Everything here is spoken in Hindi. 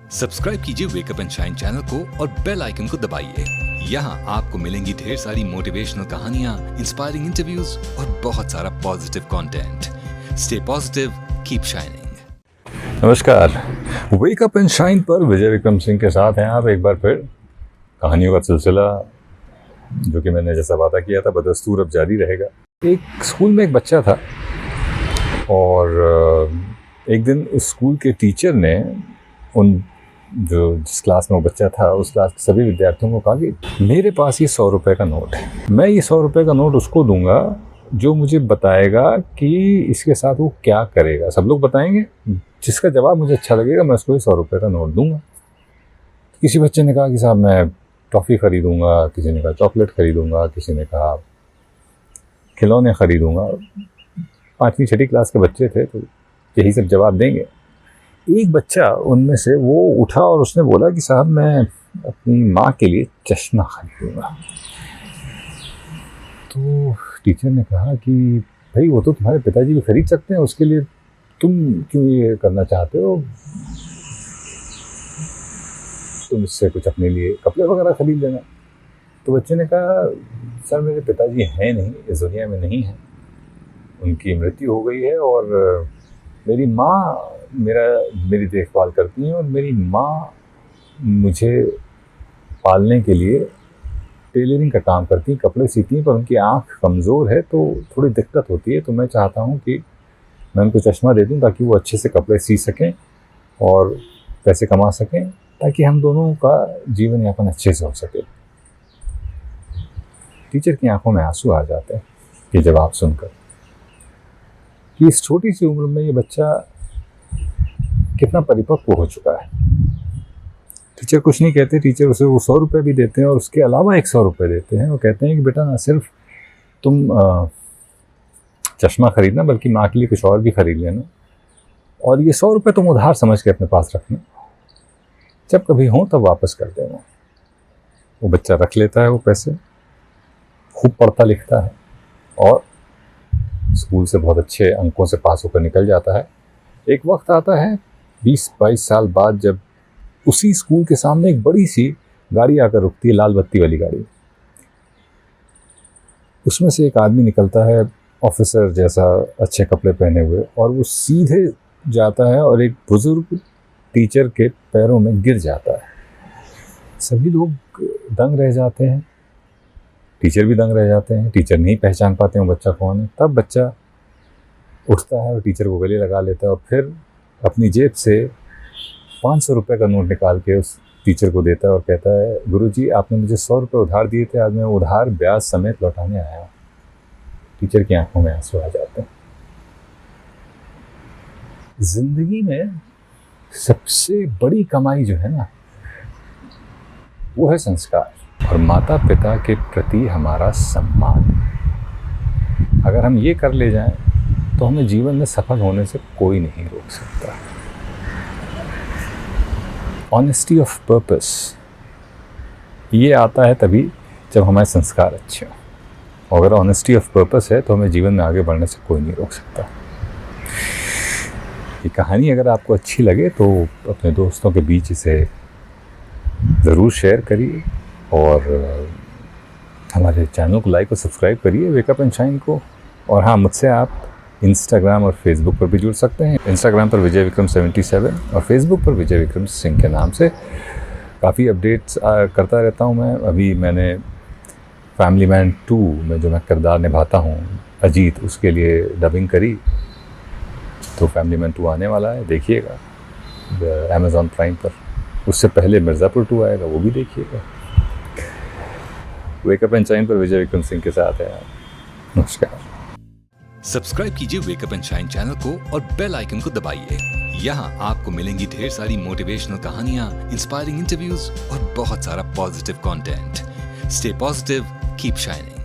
सब्सक्राइब कीजिए वेकअप एंड शाइन चैनल को और बेल आइकन को दबाइए। यहाँ आपको मिलेंगी ढेर सारी मोटिवेशनल कहानियाँ, इंस्पायरिंग इंटरव्यूज और बहुत सारा positive content. Stay positive, keep shining. नमस्कार, वेकअप एंड शाइन पर विजय विक्रम सिंह के साथ हैं आप एक बार फिर। कहानियों का सिलसिला जो कि मैंने जैसा वादा किया था बदस्तूर अब जारी रहेगा। एक स्कूल में एक बच्चा था और एक दिन उस स्कूल के टीचर ने जिस क्लास में वो बच्चा था उस क्लास के सभी विद्यार्थियों को कहा कि मेरे पास ये 100 रुपये का नोट है, मैं ये 100 रुपये का नोट उसको दूंगा जो मुझे बताएगा कि इसके साथ वो क्या करेगा। सब लोग बताएंगे, जिसका जवाब मुझे अच्छा लगेगा मैं उसको 100 रुपये का नोट दूंगा। किसी बच्चे ने कहा कि साहब मैं टॉफ़ी ख़रीदूँगा, किसी ने कहा चॉकलेट ख़रीदूँगा, किसी ने कहा खिलौने ख़रीदूँगा। 5वीं 6वीं क्लास के बच्चे थे तो यही सब जवाब देंगे। एक बच्चा उनमें से वो उठा और उसने बोला कि साहब मैं अपनी माँ के लिए चश्मा ख़रीदूँगा। तो टीचर ने कहा कि भाई वो तो तुम्हारे पिताजी भी ख़रीद सकते हैं, उसके लिए तुम क्यों ये करना चाहते हो, तुम इससे कुछ अपने लिए कपड़े वगैरह ख़रीद लेना। तो बच्चे ने कहा सर मेरे पिताजी हैं नहीं, इस दुनिया में नहीं हैं, उनकी मृत्यु हो गई है और मेरी माँ मेरी देखभाल करती हैं और मेरी माँ मुझे पालने के लिए टेलरिंग का काम करती हैं, कपड़े सीती हैं, पर उनकी आँख कमज़ोर है तो थोड़ी दिक्कत होती है। तो मैं चाहता हूँ कि मैं उनको चश्मा दे दूँ ताकि वो अच्छे से कपड़े सी सकें और पैसे कमा सकें, ताकि हम दोनों का जीवन यापन अच्छे से हो सके। टीचर की आंखों में आंसू आ जाते हैं ये जवाब सुनकर कि इस छोटी सी उम्र में ये बच्चा कितना परिपक्व हो चुका है। टीचर कुछ नहीं कहते, टीचर उसे वो 100 रुपये भी देते हैं और उसके अलावा 100 रुपये देते हैं और कहते हैं कि बेटा ना सिर्फ तुम चश्मा खरीदना बल्कि माँ के लिए कुछ और भी खरीद लेना, और ये 100 रुपये तुम उधार समझ के अपने पास रखना, जब कभी हो तब वापस कर देना। वो बच्चा रख लेता है वो पैसे, खूब पढ़ता लिखता है और स्कूल से बहुत अच्छे अंकों से पास होकर निकल जाता है। एक वक्त आता है 20-22 साल बाद जब उसी स्कूल के सामने एक बड़ी सी गाड़ी आकर रुकती है, लाल बत्ती वाली गाड़ी। उसमें से एक आदमी निकलता है, ऑफिसर जैसा, अच्छे कपड़े पहने हुए, और वो सीधे जाता है और एक बुजुर्ग टीचर के पैरों में गिर जाता है। सभी लोग दंग रह जाते हैं, टीचर भी दंग रह जाते हैं, टीचर नहीं पहचान पाते हैं वो बच्चा कौन है। तब बच्चा उठता है और टीचर को गले लगा लेता है और फिर अपनी जेब से 500 रुपये का नोट निकाल के उस टीचर को देता है और कहता है गुरुजी आपने मुझे 100 रुपये उधार दिए थे, आज मैं उधार ब्याज समेत लौटाने आया हूँ। टीचर की आंखों में आंसू आ जाते हैं। जिंदगी में सबसे बड़ी कमाई जो है ना वो है संस्कार और माता पिता के प्रति हमारा सम्मान। अगर हम ये कर ले जाएं तो हमें जीवन में सफल होने से कोई नहीं रोक सकता। ऑनेस्टी ऑफ पर्पस ये आता है तभी जब हमारे संस्कार अच्छे हों। अगर ऑनेस्टी ऑफ पर्पस है तो हमें जीवन में आगे बढ़ने से कोई नहीं रोक सकता। ये कहानी अगर आपको अच्छी लगे तो अपने दोस्तों के बीच इसे ज़रूर शेयर करिए और हमारे चैनल को लाइक और सब्सक्राइब करिए, वेकअप एंड शाइन को। और हाँ, मुझसे आप इंस्टाग्राम और फेसबुक पर भी जुड़ सकते हैं। इंस्टाग्राम पर विजय विक्रम 77 और फेसबुक पर विजय विक्रम सिंह के नाम से काफ़ी अपडेट्स करता रहता हूँ मैं। अभी मैंने फैमिली मैन 2 में जो मैं किरदार निभाता हूँ अजीत, उसके लिए डबिंग करी, तो फैमिली मैन 2 आने वाला है, देखिएगा अमेज़ॉन प्राइम पर। उससे पहले मिर्ज़ापुर 2 आएगा, वो भी देखिएगा। वेकअप एंड शाइन पर विजय विक्रम सिंह के साथ है। नमस्कार। सब्सक्राइब कीजिए वेकअप एंड शाइन चैनल को और बेल आइकन को दबाइए। यहाँ आपको मिलेंगी ढेर सारी मोटिवेशनल कहानियाँ, इंस्पायरिंग इंटरव्यूज और बहुत सारा positive content. Stay positive, keep shining.